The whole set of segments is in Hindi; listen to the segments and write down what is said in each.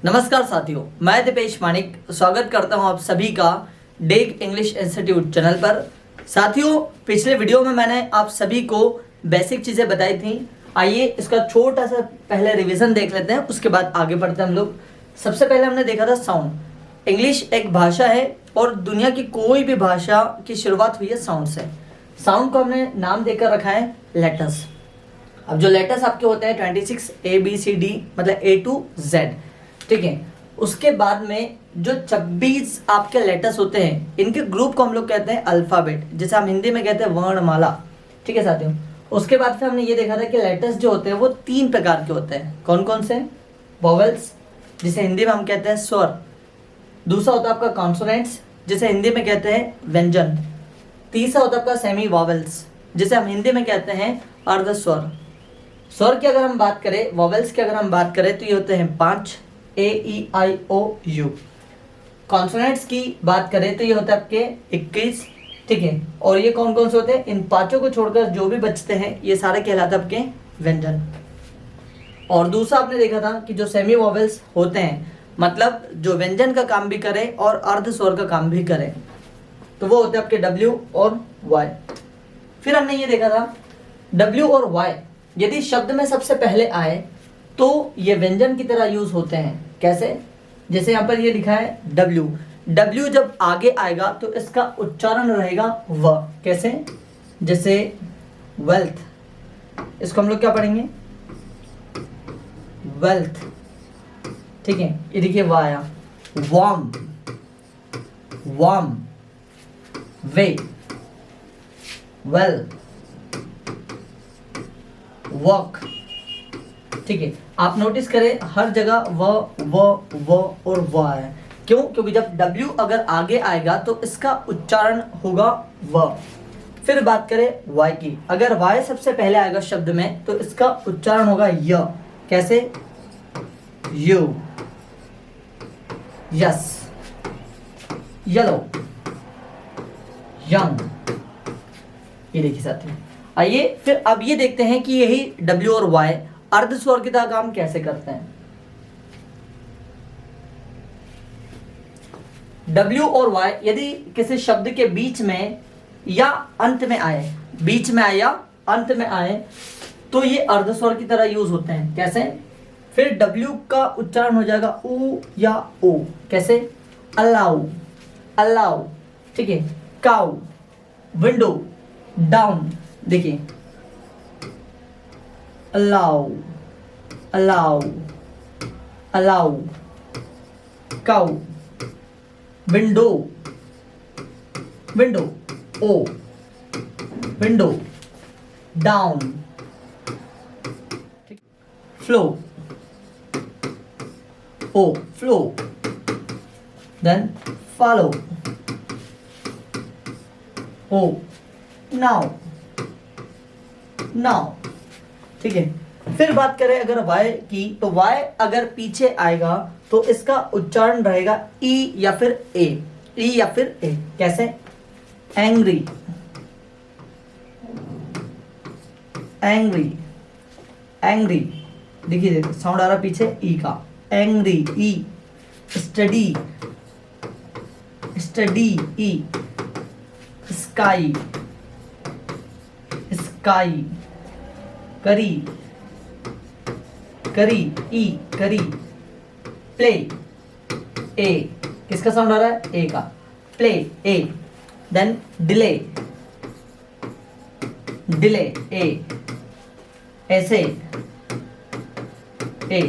नमस्कार साथियों, मैं दीपेश मानिक स्वागत करता हूं आप सभी का डेक इंग्लिश इंस्टीट्यूट चैनल पर। साथियों, पिछले वीडियो में मैंने आप सभी को बेसिक चीज़ें बताई थी। आइए इसका छोटा सा पहले रिवीजन देख लेते हैं, उसके बाद आगे बढ़ते हैं हम लोग। सबसे पहले हमने देखा था साउंड। इंग्लिश एक भाषा है और दुनिया की कोई भी भाषा की शुरुआत हुई है साउंड से। साउंड को हमने नाम देकर रखा है लेटर्स। अब जो लेटर्स आपके होते हैं 26 ABCD मतलब A to Z, ठीक है। उसके बाद में जो 26 आपके लेटर्स होते हैं, इनके ग्रुप को हम लोग कहते हैं अल्फाबेट, जैसे हम हिंदी में कहते हैं वर्णमाला, ठीक है साथियों। उसके बाद फिर हमने ये देखा था कि लेटर्स जो होते हैं वो 3 प्रकार के होते हैं। कौन कौन से? वोवेल्स, जिसे हिंदी में हम कहते हैं स्वर। दूसरा होता है आपका कॉन्सोनेंट्स, जिसे हिंदी में कहते हैं व्यंजन। तीसरा होता है आपका सेमी वोवेल्स, जिसे हम हिंदी में कहते हैं अर्ध स्वर। स्वर की अगर हम बात करें, वोवेल्स की अगर हम बात करें तो ये होते हैं 5, AEIOU। कॉन्सोनेंट्स की बात करें तो ये होता है आपके 21, ठीक है। और ये कौन कौन से होते हैं? इन 5 को छोड़कर जो भी बचते हैं ये सारे कहलाते हैं आपके व्यंजन। और दूसरा आपने देखा था कि जो सेमी वोवेल्स होते हैं, मतलब जो व्यंजन का काम भी करें और अर्ध स्वर का काम भी करें, तो वो होते हैं आपके W और Y। फिर हमने ये देखा था W और Y यदि शब्द में सबसे पहले आए तो ये व्यंजन की तरह यूज होते हैं। कैसे? जैसे यहाँ पर ये लिखा है W। W जब आगे आएगा तो इसका उच्चारण रहेगा व। कैसे? जैसे वेल्थ, इसको हम लोग क्या पढ़ेंगे? वेल्थ, ठीक है। ये देखिए व आया। वार्म, वार्म, वे, वेल, वॉक, ठीक है। आप नोटिस करें हर जगह व और व है। क्यों? क्योंकि जब W अगर आगे आएगा तो इसका उच्चारण होगा व। फिर बात करें Y की, अगर Y सबसे पहले आएगा शब्द में तो इसका उच्चारण होगा य। कैसे? You, yes, yellow, young. ये देखिए साथियों। आइए फिर अब ये देखते हैं कि यही W और Y अर्ध स्वर की तरह काम कैसे करते हैं। W और Y यदि किसी शब्द के बीच में या अंत में आए, बीच में आए या अंत में आए, तो ये अर्ध स्वर की तरह यूज होते हैं। कैसे? फिर W का उच्चारण हो जाएगा उ या ओ। कैसे? अलाउ, अलाउ, ठीक है। काउ, विंडो, डाउन, देखिए allow, allow, allow, cow, window, window, o, window, down, flow, o, flow, then follow, o, now, now, ठीक है। फिर बात करें अगर Y की, तो Y अगर पीछे आएगा तो इसका उच्चारण रहेगा E या फिर A, E या फिर A। कैसे? एंग्री, एंग्री, एंग्री, देखिए देखिए साउंड आ रहा पीछे E का। Angry, E। Study, study, E। Sky, sky, करी, करी, ई, करी। प्ले, ए, किसका साउंड आ रहा है? ए का। प्ले, ए। देन डिले, डिले, ए। ऐसे, ए,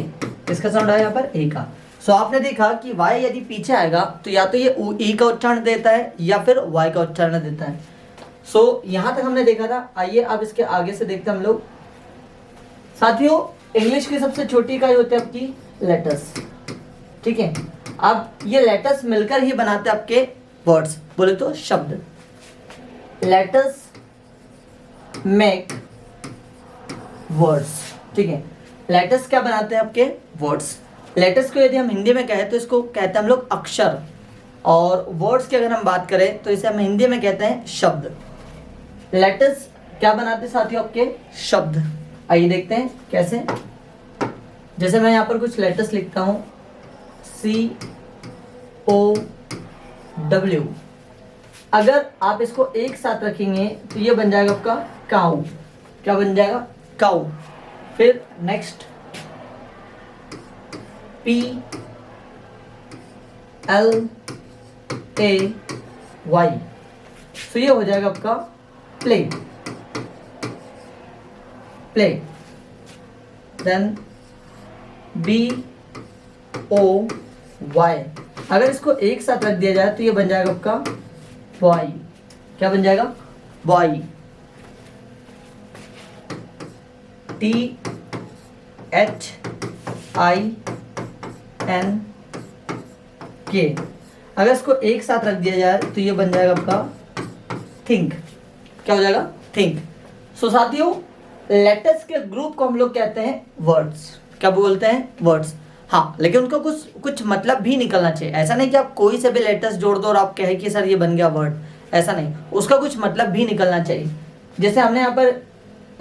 किसका साउंड आया यहाँ पर? ए का। सो आपने देखा कि Y यदि पीछे आएगा तो या तो ये ई का उच्चारण देता है या फिर Y का उच्चारण देता है। सो यहां तक हमने देखा था। आइए अब इसके आगे से देखते हैं हम लोग। साथियों, इंग्लिश की सबसे छोटी इकाई होती है आपकी लेटर्स, ठीक है। अब ये लेटर्स मिलकर ही बनाते हैं आपके वर्ड्स, बोले तो शब्द। लेटर्स मेक वर्ड्स, ठीक है। लेटर्स क्या बनाते हैं? आपके वर्ड्स। लेटर्स को यदि हम हिंदी में कहें तो इसको कहते हैं हम लोग अक्षर, और वर्ड्स की अगर हम बात करें तो इसे हम हिंदी में कहते हैं शब्द। लेटर्स क्या बनाते हैं साथियों? आपके शब्द। आइए देखते हैं कैसे। जैसे मैं यहाँ पर कुछ लेटर्स लिखता हूँ, COW। अगर आप इसको एक साथ रखेंगे तो ये बन जाएगा आपका काऊ। क्या बन जाएगा? काऊ। फिर नेक्स्ट PLAY, तो ये हो जाएगा आपका प्ले। प्ले। देन BOY, अगर इसको एक साथ रख दिया जाए तो ये बन जाएगा आपका बॉय। क्या बन जाएगा? बॉय। THINK, अगर इसको एक साथ रख दिया जाए तो ये बन जाएगा आपका थिंक। क्या हो जाएगा? थिंक। सो साथियों, लेटर्स के ग्रुप को हम लोग कहते हैं वर्ड्स। क्या बोलते हैं? वर्ड्स। हाँ, लेकिन उनको कुछ मतलब भी निकलना चाहिए। ऐसा नहीं कि आप कोई से भी लेटर्स जोड़ दो और आप कहे कि सर ये बन गया वर्ड, ऐसा नहीं, उसका कुछ मतलब भी निकलना चाहिए। जैसे हमने यहाँ पर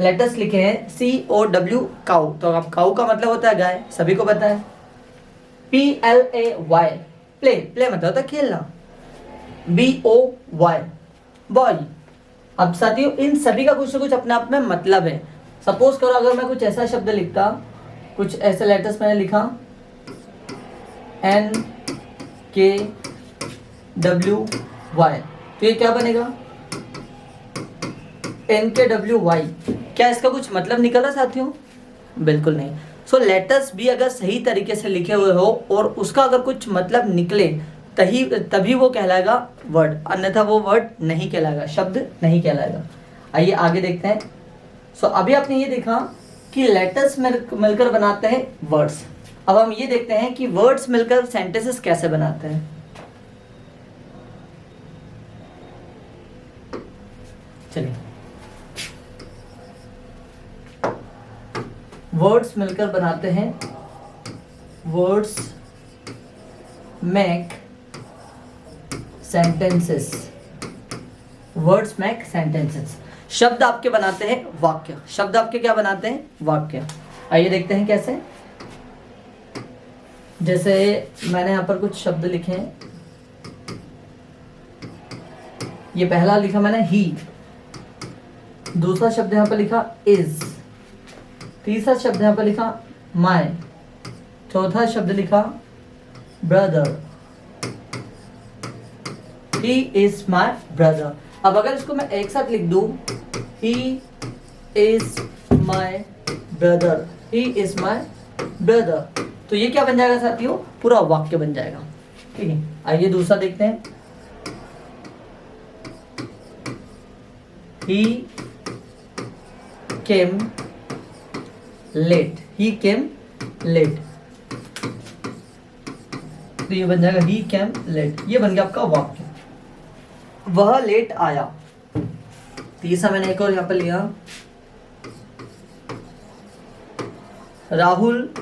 लेटर्स लिखे हैं COW, काऊ, तो अब काऊ का मतलब होता है गाय, सभी को पता है। PLAY, play. प्ले मतलब होता है खेलना। BOY, boy. अब साथियों, इन सभी का कुछ ना कुछ अपने आप में मतलब है। सपोज करो अगर मैं कुछ ऐसा शब्द लिखता, कुछ ऐसे लेटर्स मैंने लिखा NKWY, तो ये क्या बनेगा? NKWY। क्या इसका कुछ मतलब निकल रहा साथियों? बिल्कुल नहीं। सो लेटर्स भी अगर सही तरीके से लिखे हुए हो और उसका अगर कुछ मतलब निकले तभी वो कहलाएगा वर्ड, अन्यथा वो वर्ड नहीं कहलाएगा, शब्द नहीं कहलाएगा। आइए आगे देखते हैं। सो अभी आपने ये देखा कि लेटर्स मिलकर बनाते हैं वर्ड्स। अब हम ये देखते हैं कि वर्ड्स मिलकर सेंटेंसेस कैसे बनाते हैं। चलिए, वर्ड्स मिलकर बनाते हैं, words make sentences. Words make sentences. शब्द आपके बनाते हैं वाक्य। शब्द आपके क्या बनाते हैं? वाक्य। आइए देखते हैं कैसे। जैसे मैंने यहाँ पर कुछ शब्द लिखे हैं। ये पहला लिखा मैंने ही, दूसरा शब्द यहाँ पर लिखा इज, तीसरा शब्द यहाँ पर लिखा माय, चौथा शब्द लिखा brother. He is my brother. अब अगर इसको मैं एक साथ लिख दूं, he is my brother, he is my brother, तो ये क्या बन जाएगा साथियों? पूरा वाक्य बन जाएगा। ठीक है, आइए दूसरा देखते हैं। ही केम लेट, ही केम लेट, तो ये बन जाएगा ही केम लेट। ये बन गया आपका वाक्य। वह लेट आया। तीसरा मैंने एक और यहां पर लिया, Rahul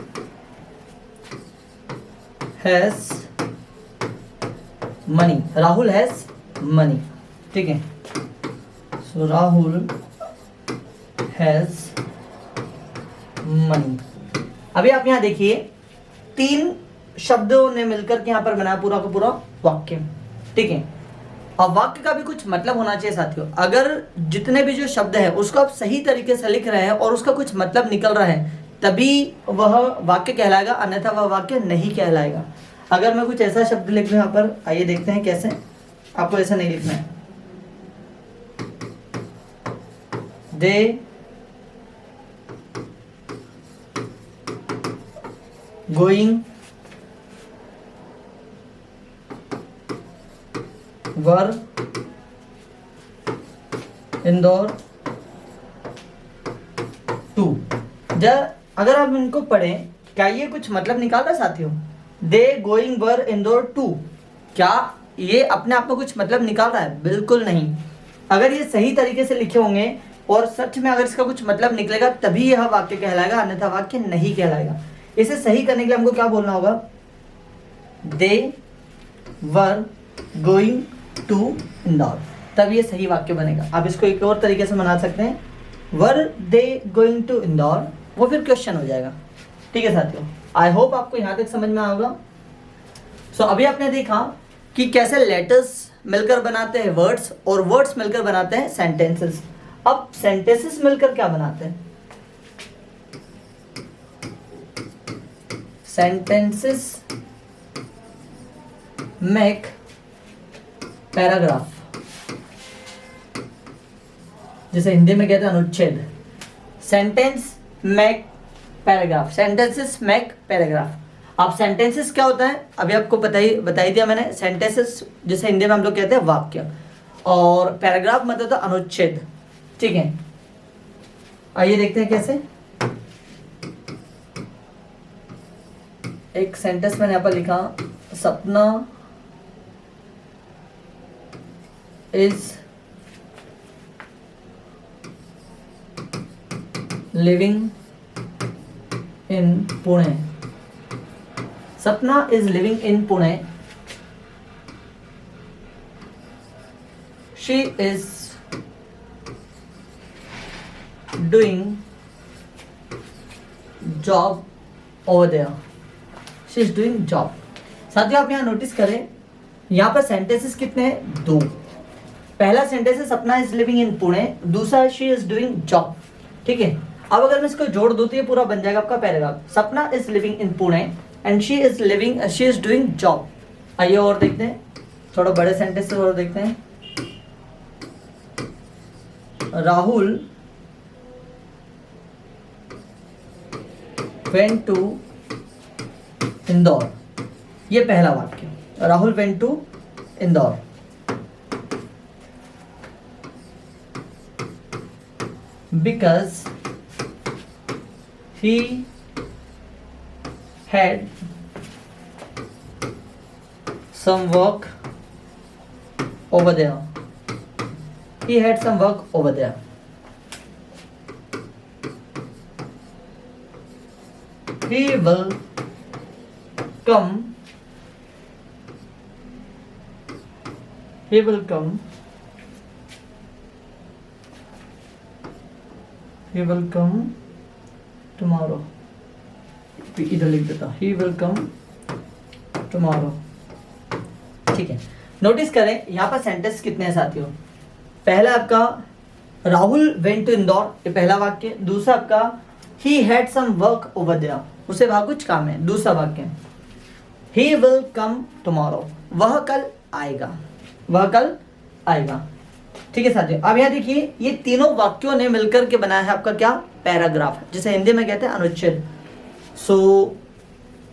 has money, Rahul has money. ठीक है, सो राहुल हैज मनी। अभी आप यहां देखिए, तीन शब्दों ने मिलकर के यहां पर बनाया पूरा का पूरा वाक्य। ठीक है, अब वाक्य का भी कुछ मतलब होना चाहिए साथियों। अगर जितने भी जो शब्द है उसको आप सही तरीके से लिख रहे हैं और उसका कुछ मतलब निकल रहा है, तभी वह वाक्य कहलाएगा, अन्यथा वह वाक्य नहीं कहलाएगा। अगर मैं कुछ ऐसा शब्द लिख दूं यहाँ पर, आइए देखते हैं कैसे। आपको ऐसा नहीं लिखना है। They going were Indore to. अगर आप इनको पढ़ें, क्या ये कुछ मतलब निकाल रहा है साथियों? They going were Indore to, क्या ये अपने आप में कुछ मतलब निकाल रहा है? बिल्कुल नहीं। अगर ये सही तरीके से लिखे होंगे और सच में अगर इसका कुछ मतलब निकलेगा तभी यह वाक्य कहलाएगा, अन्यथा वाक्य नहीं कहलाएगा। इसे सही करने के लिए हमको क्या बोलना होगा? दे वर गोइंग टू इंदौर, तब ये सही वाक्य बनेगा। आप इसको एक और तरीके से बना सकते हैं, वर दे गोइंग टू इंदौर, वो फिर क्वेश्चन हो जाएगा। ठीक है साथियों, आई होप आपको यहाँ तक समझ में आएगा। सो अभी आपने देखा कि कैसे लेटर्स मिलकर बनाते हैं वर्ड्स और वर्ड्स मिलकर बनाते हैं सेंटेंसेस। अब सेंटेंसेस मिलकर क्या बनाते हैं? सेंटेंसेस मेक पैराग्राफ, जिसे हिंदी में कहते हैं अनुच्छेद। Sentence make paragraph, sentences make paragraph. अब सेंटेंसेस क्या होता है अभी आपको बताई दिया मैंने। सेंटेंसेस जिसे हिंदी में हम लोग कहते हैं वाक्य, और पैराग्राफ मतलब होता है अनुच्छेद। ठीक है, आइए देखते हैं कैसे। एक सेंटेंस मैंने यहाँ पर लिखा, सपना is living in Pune. Sapna is living in Pune. She is doing job over there. She is doing job. साथियों आप यहाँ नोटिस करें, यहाँ पर सेंटेंसेस कितने हैं? 2। पहला सेंटेंस है सपना इज लिविंग इन पुणे, दूसरा है शी इज डूइंग जॉब। ठीक है, अब अगर मैं इसको जोड़ दूं तो ये पूरा बन जाएगा आपका पैराग्राफ। सपना is living in Pune and she is doing job. आइए और देखते हैं, थोड़ा बड़े सेंटेंस और देखते हैं। Rahul went to Indore. ये पहला वाक्य, Rahul went to Indore. Because he had some work over there. He had some work over there. He will come. He will come. He will come tomorrow. इधर लिख देता, He will come tomorrow. ठीक है, नोटिस करें यहाँ पर सेंटेंस कितने हैं साथियों। पहला आपका राहुल वेंट टू इंदौर, ये पहला वाक्य। दूसरा आपका he had some work over there, उसे वहां कुछ काम है। दूसरा वाक्य he will come tomorrow, वह कल आएगा, वह कल आएगा। ठीक है साथियों, अब यहाँ देखिए ये तीनों वाक्यों ने मिलकर के बनाया है आपका क्या? पैराग्राफ, जिसे हिंदी में कहते हैं अनुच्छेद। So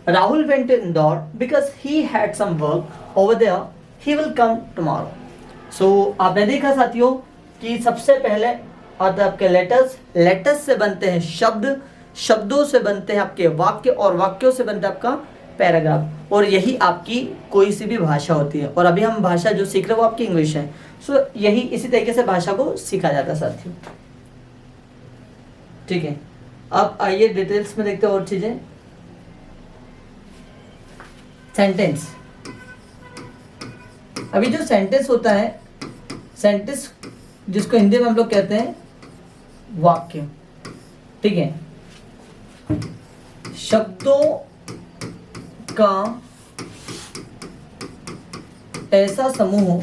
Rahul went to Indore because he had some work over there, he will come tomorrow. So आपने देखा साथियों कि सबसे पहले और आपके लेटर्स से बनते हैं शब्द, शब्दों से बनते हैं आपके वाक्य, और वाक्यों से बनता है आपका पैराग्राफ। और यही आपकी कोई सी भी भाषा होती है। और अभी हम भाषा जो सीख रहे हैं वो आपकी इंग्लिश है। सो यही इसी तरीके से भाषा को सीखा जाता है साथियों। ठीक है, अब आइए डिटेल्स में देखते हैं और चीजें। सेंटेंस, अभी जो सेंटेंस होता है, सेंटेंस जिसको हिंदी में हम लोग कहते हैं वाक्य। ठीक है, शब्दों का ऐसा समूह,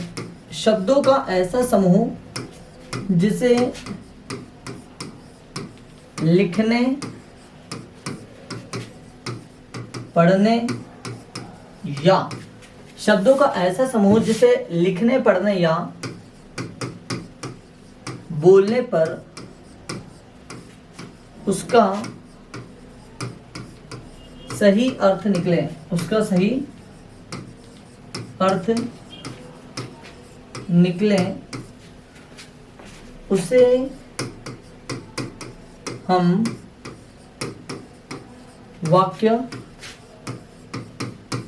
शब्दों का ऐसा समूह जिसे लिखने, पढ़ने या शब्दों का ऐसा समूह जिसे लिखने, पढ़ने या बोलने पर उसका सही अर्थ निकले, उसका सही अर्थ निकले, उसे हम वाक्य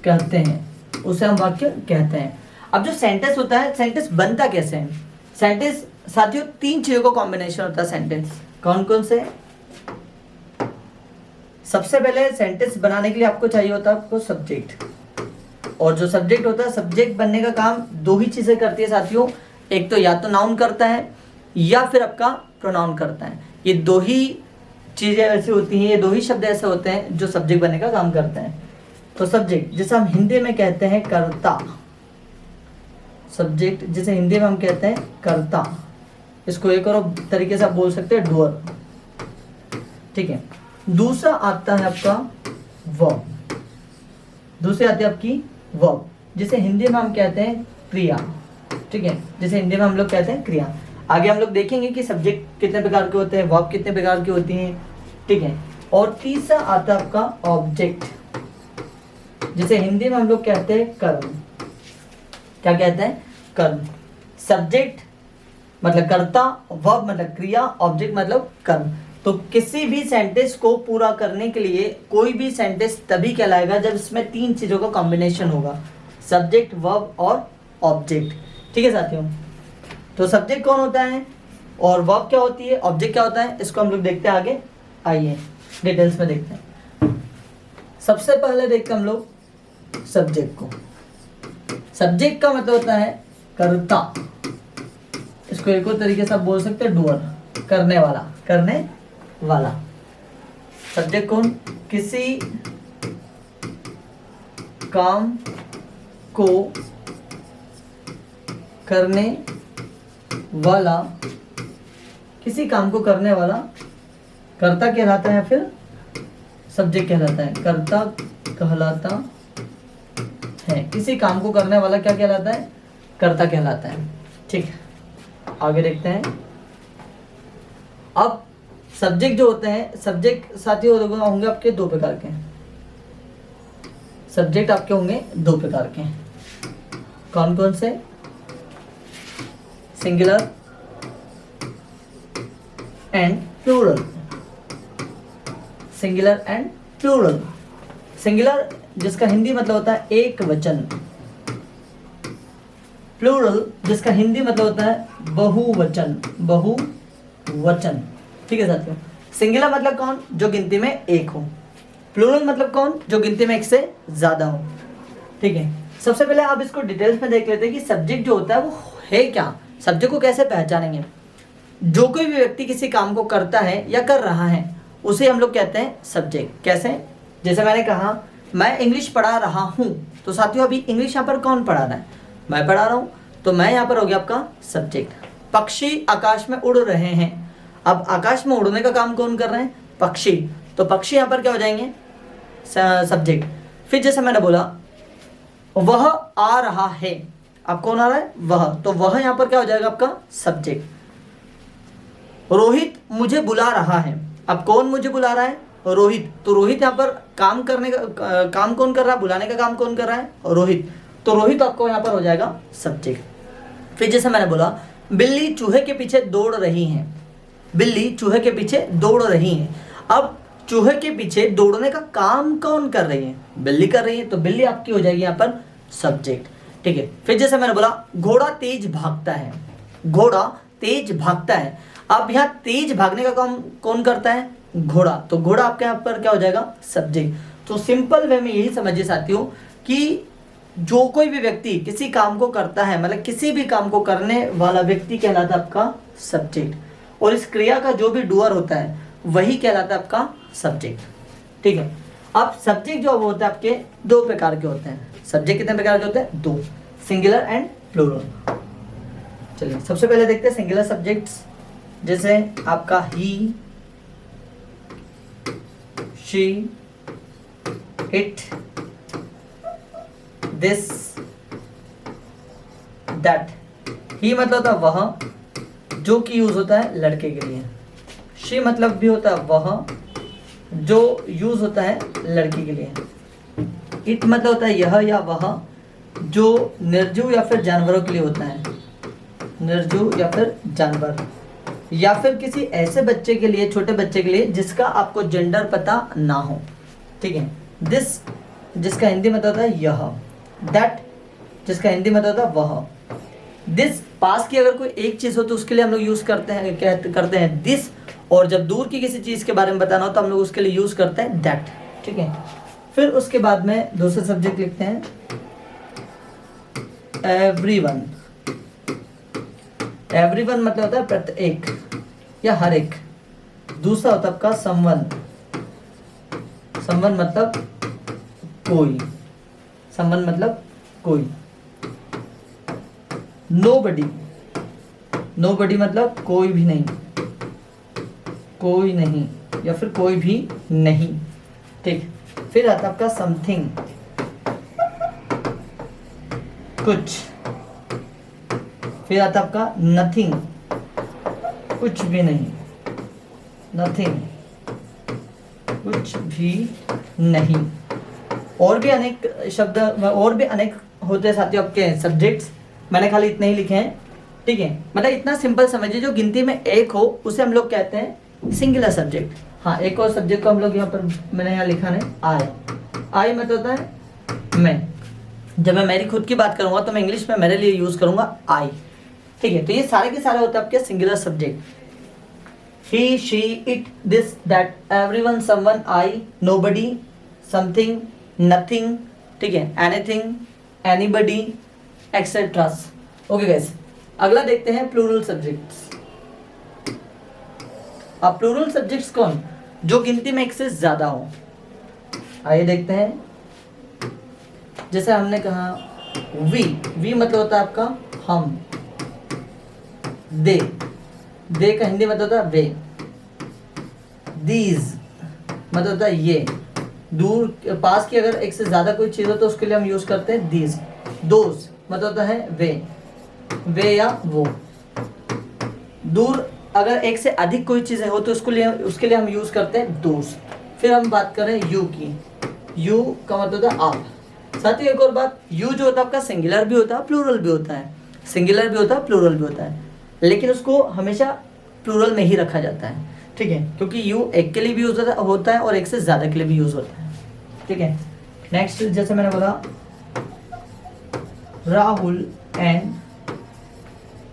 कहते हैं, उसे हम वाक्य कहते हैं। अब जो सेंटेंस होता है, सेंटेंस बनता कैसे है? सेंटेंस साथियों 3 चीजों का कॉम्बिनेशन होता है सेंटेंस। कौन कौन से? सबसे पहले सेंटेंस बनाने के लिए आपको चाहिए होता है आपको सब्जेक्ट, और जो सब्जेक्ट होता है, सब्जेक्ट बनने का काम 2 ही चीजें करती है साथियों। एक तो या तो नाउन करता है या फिर आपका प्रोनाउन करता है। ये 2 ही चीजें ऐसी होती हैं, ये 2 ही शब्द ऐसे होते हैं जो सब्जेक्ट बनने का काम करते हैं। तो सब्जेक्ट जिसे हम हिंदी में कहते हैं कर्ता, सब्जेक्ट जिसे हिंदी में हम कहते हैं कर्ता, इसको एक और तरीके से आप बोल सकते हैं डूअर, ठीक है। दूसरा आता है आपका वर्ब, दूसरी आती है आपकी वर्ब, जिसे हिंदी में हम कहते हैं क्रिया, ठीक है, जिसे हिंदी में हम लोग कहते हैं क्रिया। आगे हम लोग देखेंगे कि सब्जेक्ट कितने प्रकार के होते हैं, वर्ब कितने प्रकार की होती हैं, ठीक है। और तीसरा आता है आपका ऑब्जेक्ट, जिसे हिंदी में हम लोग कहते हैं कर्म। क्या कहते हैं? कर्म। सब्जेक्ट मतलब कर्ता, वर्ब मतलब क्रिया, ऑब्जेक्ट मतलब कर्म। तो किसी भी सेंटेंस को पूरा करने के लिए कोई भी सेंटेंस तभी कहलाएगा जब इसमें तीन चीजों का कॉम्बिनेशन होगा, सब्जेक्ट, वर्ब और ऑब्जेक्ट, ठीक है साथियों। तो सब्जेक्ट कौन होता है और वर्ब क्या होती है, ऑब्जेक्ट क्या होता है, इसको हम लोग देखते हैं आगे। आइए डिटेल्स में देखते हैं। सबसे पहले देखते हैं हम लोग सब्जेक्ट को। सब्जेक्ट का मतलब होता है कर्ता, इसको एक और तरीके से आप बोल सकते हैं डूअर, करने वाला, करने वाला। सब्जेक्ट कौन? किसी काम को करने वाला, किसी काम को करने वाला कर्ता कहलाता है, फिर सब्जेक्ट कहलाता है। कर्ता कहलाता है, किसी काम को करने वाला क्या कहलाता है? कर्ता कहलाता है, ठीक है। आगे देखते हैं। अब सब्जेक्ट जो होते हैं, सब्जेक्ट साथियों होंगे आपके दो प्रकार के, सब्जेक्ट आपके होंगे दो प्रकार के। कौन कौन से? Singular and plural, singular and plural. Singular जिसका हिंदी मतलब होता है एक वचन, प्लूरल जिसका हिंदी मतलब होता है बहुवचन, बहुवचन, ठीक है साथियों। सिंगुलर मतलब कौन? जो गिनती में एक हो। प्लूरल मतलब कौन? जो गिनती में एक से ज्यादा हो, ठीक है। सबसे पहले आप इसको डिटेल्स में देख लेते हैं कि सब्जेक्ट जो होता है वो है क्या, सब्जेक्ट को कैसे पहचानेंगे। जो कोई भी व्यक्ति किसी काम को करता है या कर रहा है उसे हम लोग कहते हैं सब्जेक्ट। कैसे? जैसे मैंने कहा मैं इंग्लिश पढ़ा रहा हूँ, तो साथियों अभी इंग्लिश यहाँ पर कौन पढ़ा रहा है? मैं पढ़ा रहा हूँ, तो मैं यहाँ पर हो गया आपका सब्जेक्ट। पक्षी आकाश में उड़ रहे हैं, अब आकाश में उड़ने का काम कौन कर रहे हैं? पक्षी, तो पक्षी यहाँ पर क्या हो जाएंगे? सब्जेक्ट। फिर जैसे मैंने बोला वह आ रहा है, अब कौन आ रहा है? वह, तो वह यहाँ पर क्या हो जाएगा आपका? सब्जेक्ट। रोहित मुझे बुला रहा है, अब कौन मुझे बुला रहा है? रोहित, तो रोहित यहाँ पर काम करने का काम कौन कर रहा है? बुलाने का काम कौन कर रहा है? रोहित, तो रोहित आपको यहाँ पर हो जाएगा सब्जेक्ट। फिर जैसे मैंने बोला बिल्ली चूहे के पीछे दौड़ रही है, बिल्ली चूहे के पीछे दौड़ रही है, अब चूहे के पीछे दौड़ने का काम कौन कर रही है? बिल्ली कर रही है, तो बिल्ली आपकी हो जाएगी यहाँ पर सब्जेक्ट, ठीक है। फिर जैसे मैंने बोला घोड़ा तेज भागता है, घोड़ा तेज भागता है, अब यहाँ तेज भागने का काम कौन करता है? घोड़ा, तो घोड़ा आपके यहाँ पर क्या हो जाएगा? सब्जेक्ट। तो सिंपल वे में यही समझिए साथियों कि जो कोई भी व्यक्ति किसी काम को करता है, मतलब किसी भी काम को करने वाला व्यक्ति कहलाता है आपका सब्जेक्ट, और इस क्रिया का जो भी डूअर होता है वही कहलाता है आपका सब्जेक्ट, ठीक है। अब सब्जेक्ट जो होता है आपके दो प्रकार के होते हैं। सब्जेक्ट कितने प्रकार के होते हैं? दो, सिंगुलर एंड प्लूरल। चलिए सबसे पहले देखते हैं सिंगुलर सब्जेक्ट्स, जैसे आपका ही, शी, इट, दिस, दैट। ही मतलब होता है वह, जो कि यूज होता है लड़के के लिए। शी मतलब भी होता है वह, जो यूज होता है लड़की के लिए। इट मतलब होता है यह या वह, जो निर्जीव या फिर जानवरों के लिए होता है, निर्जीव या फिर जानवर, या फिर किसी ऐसे बच्चे के लिए, छोटे बच्चे के लिए जिसका आपको जेंडर पता ना हो, ठीक है। दिस जिसका हिंदी मतलब होता है यह, दैट जिसका हिंदी मतलब होता है वह। दिस पास की अगर कोई एक चीज हो तो उसके लिए हम लोग यूज करते हैं दिस, और जब दूर की किसी चीज के बारे में बताना हो तो हम लोग उसके लिए यूज करते हैं दैट, ठीक है। फिर उसके बाद में दूसरा सब्जेक्ट लिखते हैं एवरीवन। एवरीवन मतलब होता है प्रत्येक या हर एक। दूसरा होता है आपका समवन, समवन मतलब कोई, समवन मतलब कोई। नोबडी, नोबडी मतलब कोई भी नहीं, कोई नहीं या फिर कोई भी नहीं, ठीक। फिर आता आपका समथिंग, कुछ। फिर आता आपका नथिंग, कुछ भी नहीं, नथिंग, कुछ भी नहीं। और भी अनेक शब्द और भी अनेक होते हैं साथियों आपके सब्जेक्ट्स, मैंने खाली इतने ही लिखे हैं, ठीक है। मतलब इतना सिंपल समझिए, जो गिनती में एक हो उसे हम लोग कहते हैं सिंगुलर सब्जेक्ट। हाँ, एक और सब्जेक्ट को हम लोग यहाँ पर मैंने यहाँ लिखा है आई। आई मतलब होता है मैं। जब मैं मेरी खुद की बात करूंगा तो मैं इंग्लिश में मेरे लिए यूज करूंगा आई, ठीक है। तो ये सारे के सारे होते हैं आपके singular subject. He, she, it, this, that, everyone, someone, I, nobody, something, nothing, ठीक है, anything, anybody, etcetera. Okay guys, अगला देखते हैं प्लूरल सब्जेक्ट्स। अब प्लूरल सब्जेक्ट्स कौन, जो गिनती में एक से ज्यादा हो। आइए देखते हैं। जैसे हमने कहा वी, वी मतलब होता है आपका हम। दे, दे का हिंदी मतलब होता है वे। दीज मतलब होता है ये। दूर पास की अगर एक से ज्यादा कोई चीज हो तो उसके लिए हम यूज करते हैं दीज। दोज मतलब होता है वे या वो। दूर अगर एक से अधिक कोई चीजें हो तो उसके लिए हम यूज करते हैं दोज। फिर हम बात करें यू की, यू का मतलब होता है आप। साथ ही एक और बात, यू जो होता है आपका सिंगुलर भी होता है प्लूरल भी होता है, सिंगुलर भी होता है प्लूरल भी होता है, लेकिन उसको हमेशा प्लूरल में ही रखा जाता है, ठीक है, क्योंकि यू एक के लिए भी यूज होता है और एक से ज्यादा के लिए भी यूज होता है, ठीक है। नेक्स्ट जैसे मैंने बोला राहुल एंड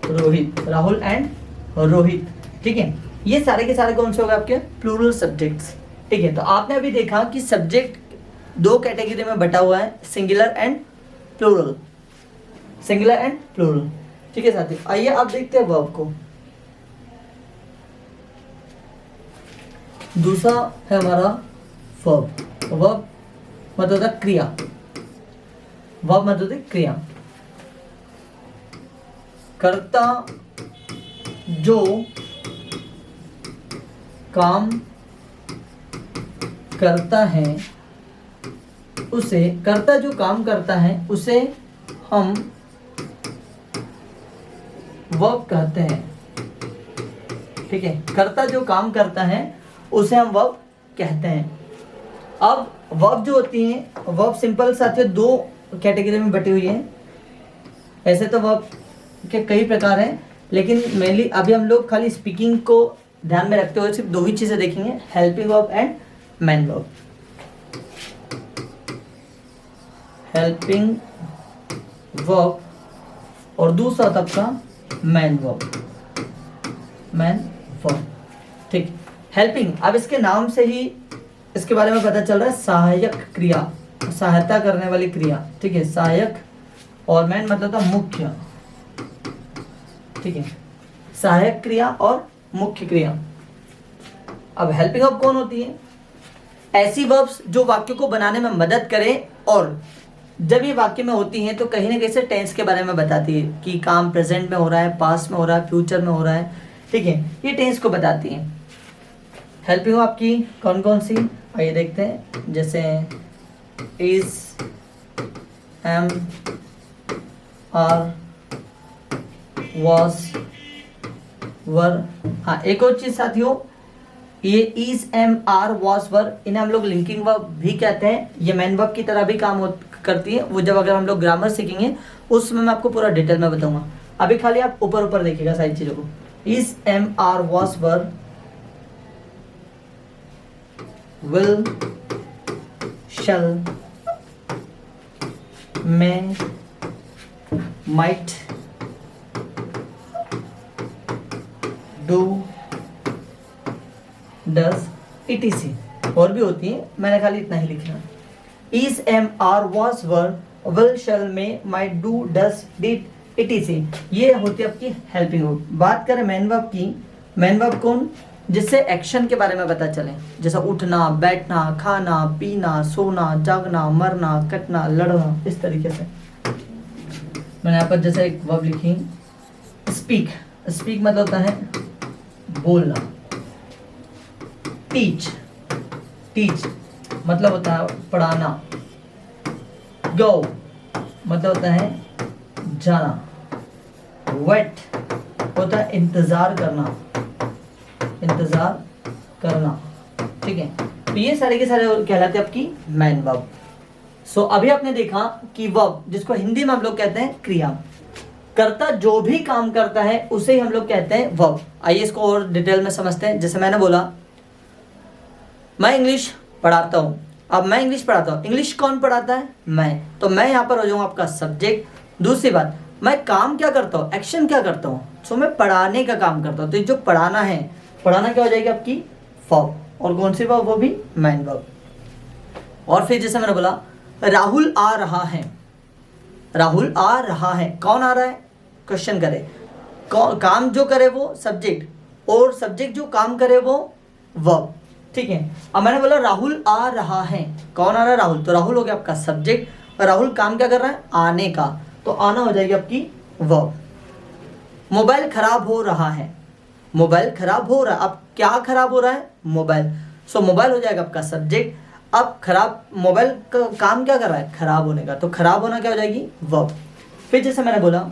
रोहित, राहुल एंड रोहित, ठीक है। ये सारे के सारे कौन से हो गए आपके प्लूरल सब्जेक्ट्स, ठीक है। तो आपने अभी देखा कि सब्जेक्ट दो कैटेगरी में बटा हुआ है, singular and plural, singular and plural, ठीक है साथी। आइए आप देखते हैं वर्ब को। दूसरा है हमारा वर्ब। वर्ब मतलब होता है क्रिया, वर्ब मतलब होती है क्रिया। कर्ता जो काम करता है उसे, कर्ता जो काम करता है उसे हम वर्ब कहते हैं, ठीक है। कर्ता जो काम करता है उसे हम वर्ब कहते हैं। अब वर्ब जो होती है, वर्ब सिंपल साथियों दो कैटेगरी में बटी हुई है। ऐसे तो वर्ब के कई प्रकार हैं, लेकिन मेनली अभी हम लोग खाली स्पीकिंग को ध्यान में रखते हुए सिर्फ दो ही चीजें देखेंगे, helping verb and main verb. Helping verb और दूसरा होता आपका मेन वर्ब, मेन वर्ब, ठीक। हेल्पिंग, अब इसके नाम से ही इसके बारे में पता चल रहा है, सहायक क्रिया, सहायता करने वाली क्रिया, ठीक है, सहायक। और मेन मतलब था मुख्य, ठीक है, सहायक क्रिया और मुख्य क्रिया। अब हेल्पिंग वर्ब कौन होती है? ऐसी वर्ब्स जो वाक्य को बनाने में मदद करें, और जब ये वाक्य में होती हैं तो कहीं ना कहीं से टेंस के बारे में बताती है कि काम प्रेजेंट में हो रहा है, पास्ट में हो रहा है, फ्यूचर में हो रहा है, ठीक है, ये टेंस को बताती हैं। हेल्पिंग वर्ब आपकी कौन कौन सी, आइए देखते हैं। जैसे इज, एम, आर, was, वर। हाँ, एक और चीज साथियों, ये इज, एम, आर, was, वर, इन्हें हम लोग लिंकिंग वर्ब भी कहते हैं। ये मेन वर्ब की तरह भी काम करती है। वो जब अगर हम लोग ग्रामर सीखेंगे उसमें मैं आपको पूरा डिटेल में बताऊंगा। अभी खाली आप ऊपर ऊपर देखिएगा सारी चीजों को। Is, am, are, was, were, will, shall, may, might, do, does, etc. और भी होती है, मैंने खाली इतना ही लिखा। is, am, are, was, were, will, shall, may, might, do, does, did, etc. ये होती है आपकी हेल्पिंग वर्ब। बात करें मेन वर्ब की, मेन वर्ब कौन? जिससे एक्शन के बारे में पता चले, जैसा उठना, बैठना, खाना, पीना, सोना, जागना, मरना, कटना, लड़ना, इस तरीके से। मैंने यहाँ पर जैसे एक वर्ब लिखी, स्पीक। स्पीक मतलब होता है बोलना। टीच। टीच मतलब होता है पढ़ाना। गो मतलब होता है जाना। वेट होता है इंतजार करना। इंतजार करना, ठीक है। तो ये सारे के सारे कहलाते हैं आपकी मैन वर्ब। सो अभी आपने देखा कि वर्ब, जिसको हिंदी में हम लोग कहते हैं क्रिया, कर्ता जो भी काम करता है उसे ही हम लोग कहते हैं वर्ब। आइए इसको और डिटेल में समझते हैं। जैसे मैंने बोला मैं इंग्लिश पढ़ाता हूँ। अब मैं इंग्लिश पढ़ाता हूँ, इंग्लिश कौन पढ़ाता है? मैं। तो मैं यहाँ पर हो जाऊँगा आपका सब्जेक्ट। दूसरी बात, मैं काम क्या करता हूँ, एक्शन क्या करता हूँ? सो मैं पढ़ाने का काम करता हूँ। तो जो पढ़ाना है, पढ़ाना क्या हो जाएगी आपकी वर्ब। और कौन सी वर्ब? वो भी मैन वर्ब। और फिर जैसे मैंने बोला राहुल आ रहा है। राहुल आ रहा है, कौन आ रहा है? क्वेश्चन करे, काम जो करे वो सब्जेक्ट, और सब्जेक्ट जो काम करे वो वर्ब, ठीक है। अब मैंने बोला राहुल आ रहा है, कौन आ रहा है? राहुल। तो राहुल हो गया आपका सब्जेक्ट, और राहुल काम क्या कर रहा है? आने का। तो आना हो जाएगी आपकी वर्ब। मोबाइल खराब हो रहा है। मोबाइल खराब हो रहा है। अब क्या खराब हो रहा है? मोबाइल। सो मोबाइल हो जाएगा आपका सब्जेक्ट। अब खराब, मोबाइल का काम क्या कर रहा है? खराब होने का। तो खराब होना क्या हो जाएगी? वर्ब। फिर जैसे मैंने बोला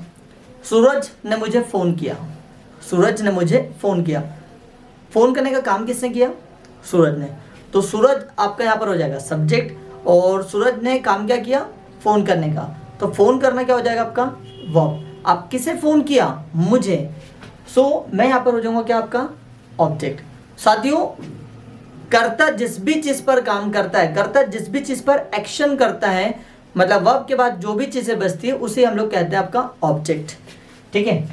सूरज ने मुझे फ़ोन किया। सूरज ने मुझे फ़ोन किया। फ़ोन करने का काम किसने किया? सूरज ने। तो सूरज आपका यहाँ पर हो जाएगा सब्जेक्ट, और सूरज ने काम क्या किया? फ़ोन करने का। तो फ़ोन करना क्या हो जाएगा आपका? वर्ब। आप किसे फ़ोन किया? मुझे। सो मैं यहाँ पर हो जाऊँगा क्या आपका? ऑब्जेक्ट। साथियों, कर्ता जिस भी चीज़ पर काम करता है, कर्ता जिस भी चीज़ पर एक्शन करता है, मतलब वर्ब के बाद जो भी चीज़ें बचती है उसे हम लोग कहते हैं आपका ऑब्जेक्ट, ठीक है।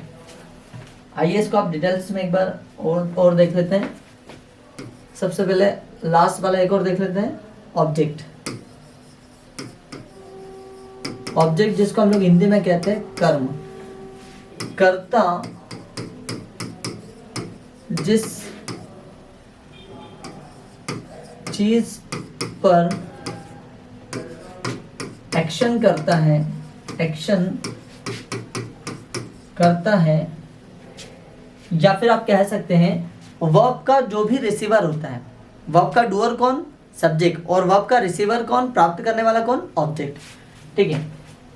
आइए इसको आप डिटेल्स में एक बार और देख लेते हैं। सबसे पहले लास्ट वाला एक और देख लेते हैं, ऑब्जेक्ट। ऑब्जेक्ट जिसको हम लोग हिंदी में कहते हैं कर्म। कर्ता जिस चीज पर एक्शन करता है, एक्शन करता है, या फिर आप कह सकते हैं वर्ब का जो भी रिसीवर होता है। वर्ब का डूअर कौन? सब्जेक्ट। और वर्ब का रिसीवर कौन? प्राप्त करने वाला कौन? ऑब्जेक्ट, ठीक है।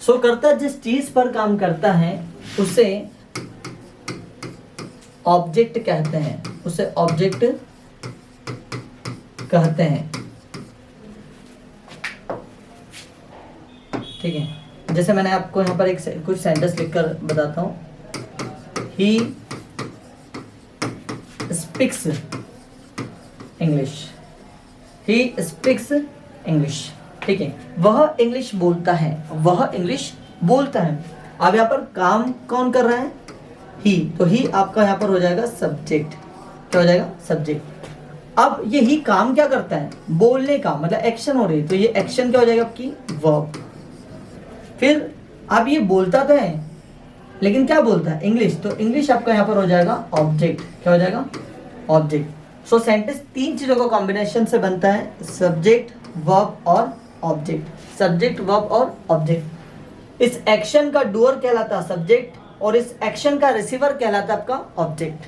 सो कर्ता जिस चीज पर काम करता है उसे ऑब्जेक्ट कहते हैं, उसे ऑब्जेक्ट कहते हैं, ठीक है। जैसे मैंने आपको यहाँ पर कुछ सेंटेंस लिखकर बताता हूँ। He speaks English. He speaks English, ठीक है। वह इंग्लिश बोलता है। वह इंग्लिश बोलता है। अब यहाँ पर काम कौन कर रहा है? ही। तो ही आपका यहाँ पर हो जाएगा सब्जेक्ट। क्या हो जाएगा? सब्जेक्ट। अब ये ही काम क्या करता है? बोलने का, मतलब एक्शन हो रही है। तो ये एक्शन क्या हो जाएगा आपकी? वर्ब। फिर अब ये बोलता तो है, लेकिन क्या बोलता है? इंग्लिश। तो इंग्लिश आपका यहाँ पर हो जाएगा ऑब्जेक्ट। क्या हो जाएगा? ऑब्जेक्ट। सो सेंटेंस तीन चीजों का कॉम्बिनेशन से बनता है, सब्जेक्ट, वर्ब और ऑब्जेक्ट। सब्जेक्ट, वर्ब और ऑब्जेक्ट। इस एक्शन का डूअर कहलाता है सब्जेक्ट, और इस एक्शन का रिसीवर कहलाता है आपका ऑब्जेक्ट।